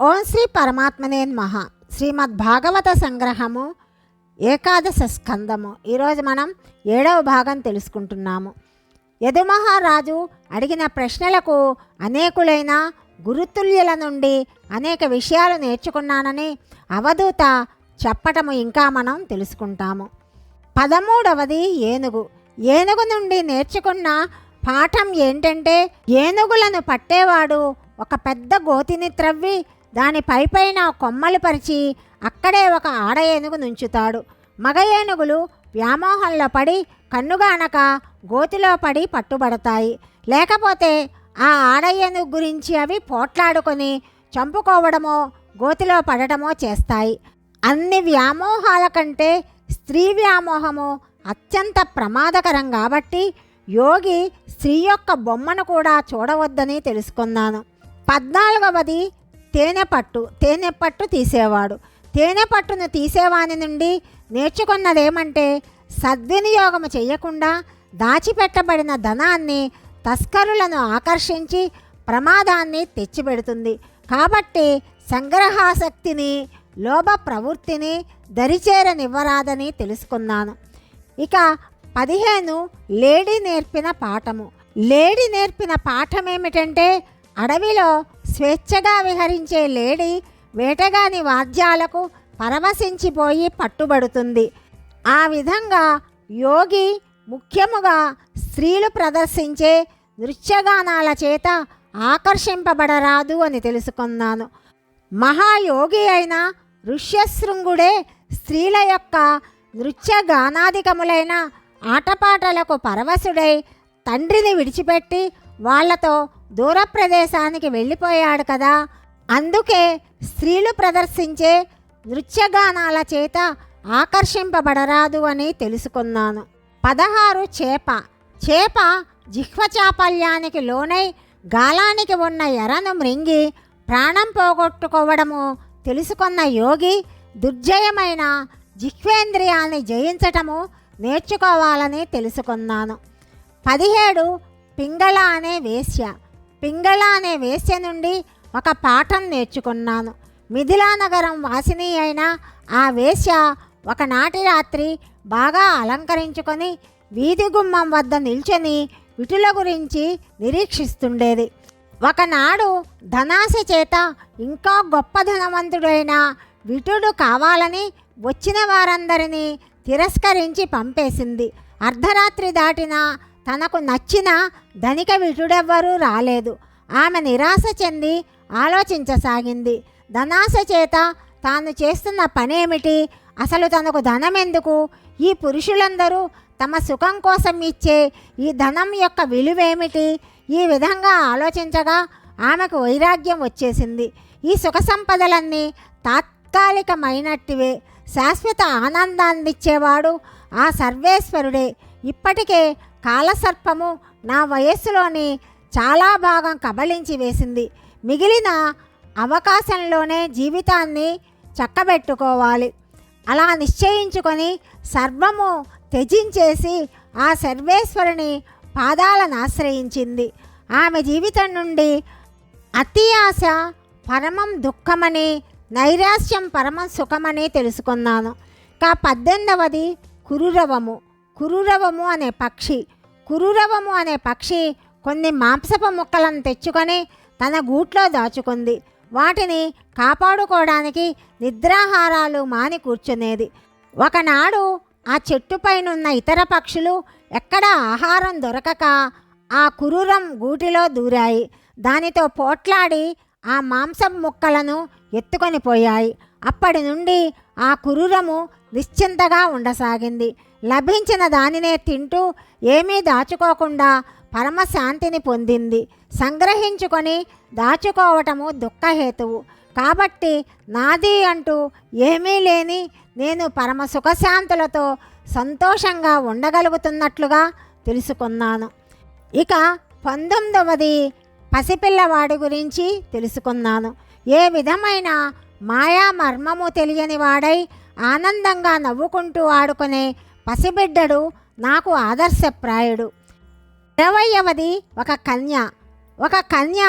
ఓం శ్రీ పరమాత్మనే నమః. శ్రీమద్ భాగవత సంగ్రహము ఏకాదశ స్కందము. ఈరోజు మనం 7వ భాగం తెలుసుకుంటున్నాము. యదుమహారాజు అడిగిన ప్రశ్నలకు అనేకులైన గురుతుల్యుల నుండి అనేక విషయాలు నేర్చుకున్నానని అవధూత చెప్పటము ఇంకా మనం తెలుసుకుంటాము. 13వది ఏనుగు. ఏనుగు నుండి నేర్చుకున్న పాఠం ఏంటంటే, ఏనుగులను పట్టేవాడు ఒక పెద్ద గోతిని త్రవ్వి దాని పైపైన కొమ్మలు పరిచి అక్కడే ఒక ఆడ ఏనుగు నుంచుతాడు. మగ ఏనుగులు వ్యామోహంలో పడి కన్నుగానక గోతిలో పడి పట్టుబడతాయి. లేకపోతే ఆ ఆడ ఏనుగు గురించి అవి పోట్లాడుకొని చంపుకోవడమో గోతిలో పడటమో చేస్తాయి. అన్ని వ్యామోహాల కంటే స్త్రీ వ్యామోహము అత్యంత ప్రమాదకరం కాబట్టి యోగి స్త్రీ యొక్క బొమ్మను కూడా చూడవద్దని తెలుసుకున్నాను. 14వది తేనెపట్టు. తేనెపట్టు తీసేవాడు. తేనెపట్టును తీసేవాని నుండి నేర్చుకున్నదేమంటే, సద్వినియోగము చేయకుండా దాచిపెట్టబడిన ధనాన్ని తస్కరులను ఆకర్షించి ప్రమాదాన్ని తెచ్చిపెడుతుంది. కాబట్టి సంగ్రహాసక్తిని లోభ ప్రవృత్తిని దరిచేరనివ్వరాదని తెలుసుకున్నాను. ఇక 15 లేడీ నేర్పిన పాఠము. లేడీ నేర్పిన పాఠం ఏమిటంటే, అడవిలో స్వేచ్ఛగా విహరించే లేడీ వేటగాని వాద్యాలకు పరవశించిపోయి పట్టుబడుతుంది. ఆ విధంగా యోగి ముఖ్యముగా స్త్రీలు ప్రదర్శించే నృత్యగానాల చేత ఆకర్షింపబడరాదు అని తెలుసుకున్నాను. మహాయోగి అయిన ఋష్యశృంగుడే స్త్రీల యొక్క నృత్యగానాదికములైన ఆటపాటలకు పరవశుడై తండ్రిని విడిచిపెట్టి వాళ్లతో దూర ప్రదేశానికి వెళ్ళిపోయాడు కదా. అందుకే స్త్రీలు ప్రదర్శించే నృత్యగానాల చేత ఆకర్షింపబడరాదు అని తెలుసుకున్నాను. 16 చేప. చేప జిహ్వ చాపల్యానికి లోనై గాలానికి ఉన్న ఎరను మృంగి ప్రాణం పోగొట్టుకోవడము తెలుసుకున్న యోగి దుర్జయమైన జిహ్వేంద్రియాన్ని జయించటము నేర్చుకోవాలని తెలుసుకున్నాను. 17 పింగళ అనే వేశ్య. పింగళ అనే వేశ్య నుండి ఒక పాఠం నేర్చుకున్నాను. మిథిలా నగరం వాసిని అయిన ఆ వేశ్య ఒకనాటి రాత్రి బాగా అలంకరించుకొని వీధి గుమ్మం వద్ద నిల్చొని విటుల గురించి నిరీక్షిస్తుండేది. ఒకనాడు ధనాశ చేత ఇంకా గొప్ప ధనవంతుడైన విటుడు కావాలని వచ్చిన వారందరినీ తిరస్కరించి పంపేసింది. అర్ధరాత్రి దాటినా తనకు నచ్చిన ధనిక విటుడెవ్వరూ రాలేదు. ఆమె నిరాశ చెంది ఆలోచించసాగింది. ధనాశ చేత తాను చేస్తున్న పనేమిటి, అసలు తనకు ధనం ఎందుకు, ఈ పురుషులందరూ తమ సుఖం కోసం ఇచ్చే ఈ ధనం యొక్క విలువేమిటి, ఈ విధంగా ఆలోచించగా ఆమెకు వైరాగ్యం వచ్చేసింది. ఈ సుఖ సంపదలన్నీ తాత్కాలికమైనట్టివే, శాశ్వత ఆనందాన్నిచ్చేవాడు ఆ సర్వేశ్వరుడే. ఇప్పటికే కాలసర్పము నా వయస్సులోని చాలా భాగం కబళించి వేసింది. మిగిలిన అవకాశంలోనే జీవితాన్ని చక్కబెట్టుకోవాలి. అలా నిశ్చయించుకొని సర్వము త్యజించేసి ఆ సర్వేశ్వరుని పాదాలను ఆశ్రయించింది. ఆమె జీవితం నుండి అతి ఆశ పరమం దుఃఖమని, నైరాశ్యం పరమం సుఖమని తెలుసుకున్నాను. 18వది కురురవము. కురురవము అనే పక్షి. కురురవము అనే పక్షి కొన్ని మాంసపు ముక్కలను తెచ్చుకొని తన గూట్లో దాచుకుంది. వాటిని కాపాడుకోవడానికి నిద్రాహారాలు మాని కూర్చునేది. ఒకనాడు ఆ చెట్టుపైనున్న ఇతర పక్షులు ఎక్కడ ఆహారం దొరకక ఆ కురురం గూటిలో దూరాయి. దానితో పోట్లాడి ఆ మాంసం ముక్కలను ఎత్తుకొని పోయాయి. అప్పటి నుండి ఆ కురురము నిశ్చింతగా ఉండసాగింది. లభించిన దానినే తింటూ ఏమీ దాచుకోకుండా పరమశాంతిని పొందింది. సంగ్రహించుకొని దాచుకోవటము దుఃఖహేతువు. కాబట్టి నాది అంటూ ఏమీ లేని నేను పరమ సుఖశాంతులతో సంతోషంగా ఉండగలుగుతున్నట్లుగా తెలుసుకున్నాను. ఇక 19వది పసిపిల్లవాడి గురించి తెలుసుకున్నాను. ఏ విధమైన మాయా మర్మము తెలియని వాడై ఆనందంగా నవ్వుకుంటూ ఆడుకునే పసిబిడ్డడు నాకు ఆదర్శప్రాయుడు. 20వది ఒక కన్య. ఒక కన్య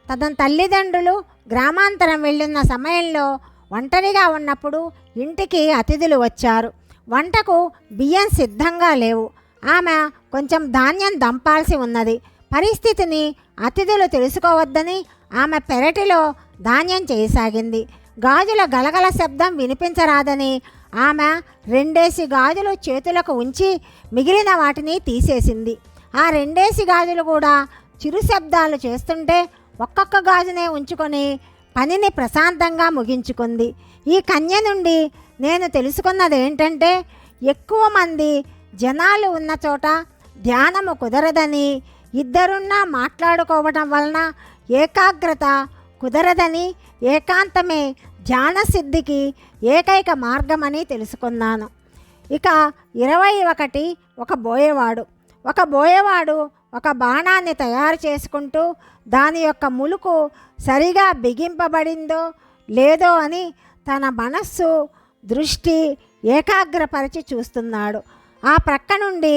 తన తల్లిదండ్రులు గ్రామాంతరం వెళ్ళున్న సమయంలో ఒంటరిగా ఉన్నప్పుడు ఇంటికి అతిథులు వచ్చారు. వంటకు బియ్యం సిద్ధంగా లేవు. ఆమె కొంచెం ధాన్యం దంపాల్సి ఉన్నది. పరిస్థితిని అతిథులు తెలుసుకోవద్దని ఆమె పెరటిలో ధాన్యం చేయసాగింది. గాజుల గలగల శబ్దం వినిపించరాదని ఆమె 2 గాజులు చేతులకు ఉంచి మిగిలిన వాటిని తీసేసింది. ఆ 2 గాజులు కూడా చిరు శబ్దాలు చేస్తుంటే ఒక్కొక్క గాజునే ఉంచుకొని పనిని ప్రశాంతంగా ముగించుకుంది. ఈ కన్య నుండి నేను తెలుసుకున్నది ఏంటంటే, ఎక్కువ మంది జనాలు ఉన్న చోట ధ్యానము కుదరదని, ఇద్దరున్నా మాట్లాడుకోవడం వలన ఏకాగ్రత కుదరదని, ఏకాంతమే ధ్యాన సిద్ధికి ఏకైక మార్గమని తెలుసుకున్నాను. ఇక 21 ఒక బోయేవాడు ఒక బాణాన్ని తయారు చేసుకుంటూ దాని యొక్క ములుకు సరిగా బిగింపబడిందో లేదో అని తన మనస్సు దృష్టి ఏకాగ్రపరిచి చూస్తున్నాడు. ఆ ప్రక్క నుండి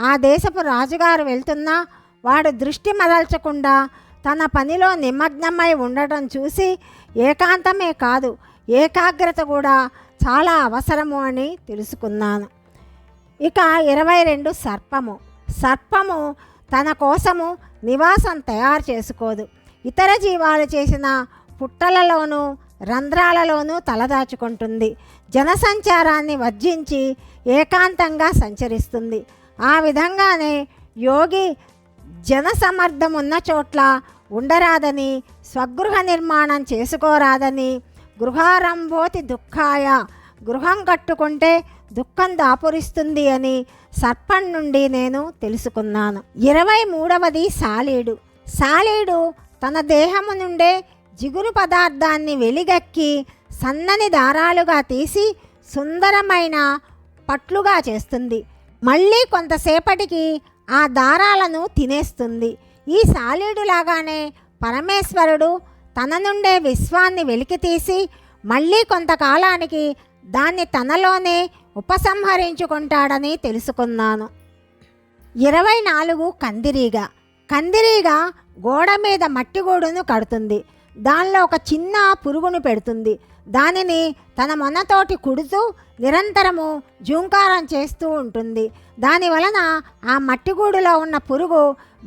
ఆ దేశపు రాజుగారు వెళ్తున్నా వాడు దృష్టి మరల్చకుండా తన పనిలో నిమగ్నమై ఉండటం చూసి ఏకాంతమే కాదు, ఏకాగ్రత కూడా చాలా అవసరము అని తెలుసుకున్నాను. ఇక 22 సర్పము తన కోసము నివాసం తయారు చేసుకోదు. ఇతర జీవాలు చేసిన పుట్టలలోనూ రంధ్రాలలోనూ తలదాచుకుంటుంది. జనసంచారాన్ని వర్జించి ఏకాంతంగా సంచరిస్తుంది. ఆ విధంగానే యోగి జనసమర్థం ఉన్న చోట్ల ఉండరాదని, స్వగృహ నిర్మాణం చేసుకోరాదని, గృహారంభోతి దుఃఖాయ, గృహం కట్టుకుంటే దుఃఖం దాపురిస్తుంది అని సర్పం నుండి నేను తెలుసుకున్నాను. 23 సాలీడు తన దేహము నుండే జిగురు పదార్థాన్ని వెలిగక్కి సన్నని దారాలుగా తీసి సుందరమైన పట్లుగా చేస్తుంది. మళ్ళీ కొంతసేపటికి ఆ దారాలను తినేస్తుంది. ఈ సాలీడులాగానే పరమేశ్వరుడు తన నుండే విశ్వాన్ని వెలికితీసి మళ్ళీ కొంతకాలానికి దాన్ని తనలోనే ఉపసంహరించుకుంటాడని తెలుసుకున్నాను. 24 కందిరీగ గోడ మీద మట్టిగూడును కడుతుంది. దానిలో ఒక చిన్న పురుగును పెడుతుంది. దానిని తన మొనతోటి కుడుతూ నిరంతరము జూంకారం చేస్తూ ఉంటుంది. దానివలన ఆ మట్టిగూడులో ఉన్న పురుగు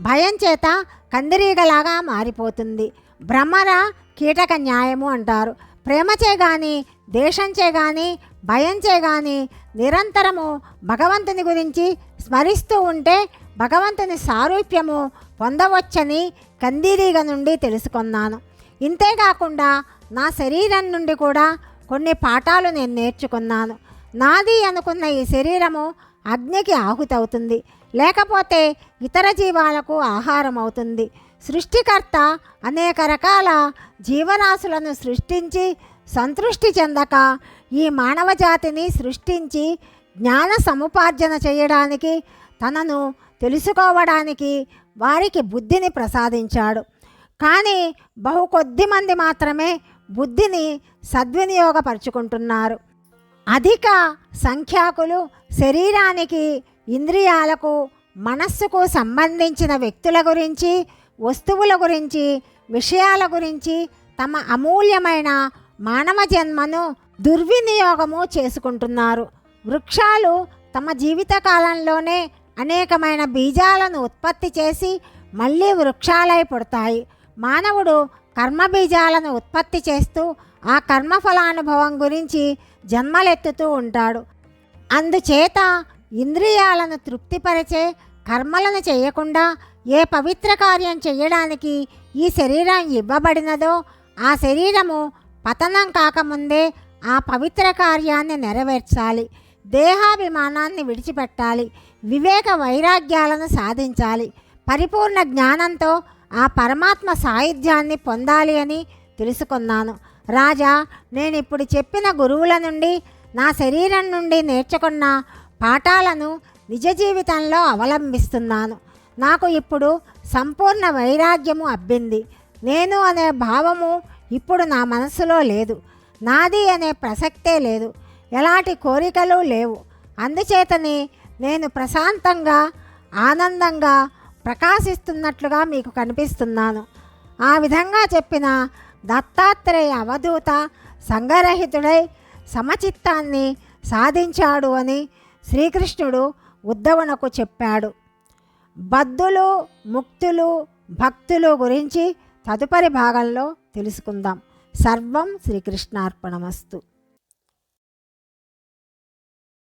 భయం చేత కందిరీగలాగా మారిపోతుంది. భ్రమర కీటక న్యాయము అంటారు. ప్రేమచే కానీ, దేశంచే కానీ, భయంచే కానీ నిరంతరము భగవంతుని గురించి స్మరిస్తూ ఉంటే భగవంతుని సారూప్యము పొందవచ్చని కందిరీగ నుండి తెలుసుకున్నాను. ఇంతేకాకుండా నా శరీరం నుండి కూడా కొన్ని పాఠాలు నేను నేర్చుకున్నాను. నాది అనుకున్న ఈ శరీరము అగ్నికి ఆహుతవుతుంది, లేకపోతే ఇతర జీవాలకు ఆహారం అవుతుంది. సృష్టికర్త అనేక రకాల జీవరాశులను సృష్టించి సంతృష్టి చెందక ఈ మానవ జాతిని సృష్టించి జ్ఞాన సముపార్జన చేయడానికి, తనను తెలుసుకోవడానికి వారికి బుద్ధిని ప్రసాదించాడు. కానీ బహు కొద్ది మంది మాత్రమే బుద్ధిని సద్వినియోగపరుచుకుంటున్నారు. అధిక సంఖ్యాకులు శరీరానికి, ఇంద్రియాలకు, మనస్సుకు సంబంధించిన వ్యక్తుల గురించి, వస్తువుల గురించి, విషయాల గురించి తమ అమూల్యమైన మానవ జన్మను దుర్వినియోగము చేసుకుంటున్నారు. వృక్షాలు తమ జీవితకాలంలోనే అనేకమైన బీజాలను ఉత్పత్తి చేసి మళ్ళీ వృక్షాలై పుడతాయి. మానవుడు కర్మబీజాలను ఉత్పత్తి చేస్తూ ఆ కర్మఫలానుభవం గురించి జన్మలెత్తుతూ ఉంటాడు. అందుచేత ఇంద్రియాలను తృప్తిపరిచే కర్మలను చేయకుండా ఏ పవిత్ర కార్యం చేయడానికి ఈ శరీరం ఇవ్వబడినదో ఆ శరీరము పతనం కాకముందే ఆ పవిత్ర కార్యాన్ని నెరవేర్చాలి. దేహాభిమానాన్ని విడిచిపెట్టాలి. వివేక వైరాగ్యాలను సాధించాలి. పరిపూర్ణ జ్ఞానంతో ఆ పరమాత్మ సాయుధ్యాన్ని పొందాలి అని తెలుసుకున్నాను. రాజా, నేను ఇప్పుడు చెప్పిన గురువుల నుండి, నా శరీరం నుండి నేర్చుకున్న పాఠాలను నిజ జీవితంలో అవలంబిస్తున్నాను. నాకు ఇప్పుడు సంపూర్ణ వైరాగ్యము అబ్బింది. నేను అనే భావము ఇప్పుడు నా మనసులో లేదు. నాది అనే ప్రసక్తే లేదు. ఎలాంటి కోరికలు లేవు. అందుచేతనే నేను ప్రశాంతంగా, ఆనందంగా ప్రకాశిస్తున్నట్లుగా మీకు కనిపిస్తున్నాను. ఆ విధంగా చెప్పిన దత్తాత్రేయ అవధూత సంగరహితుడై సమచిత్తాన్ని సాధించాడు అని శ్రీకృష్ణుడు ఉద్ధవునకు చెప్పాడు. బద్ధులు, ముక్తులు, భక్తులు గురించి తదుపరి భాగంలో తెలుసుకుందాం. సర్వం శ్రీకృష్ణార్పణమస్తు.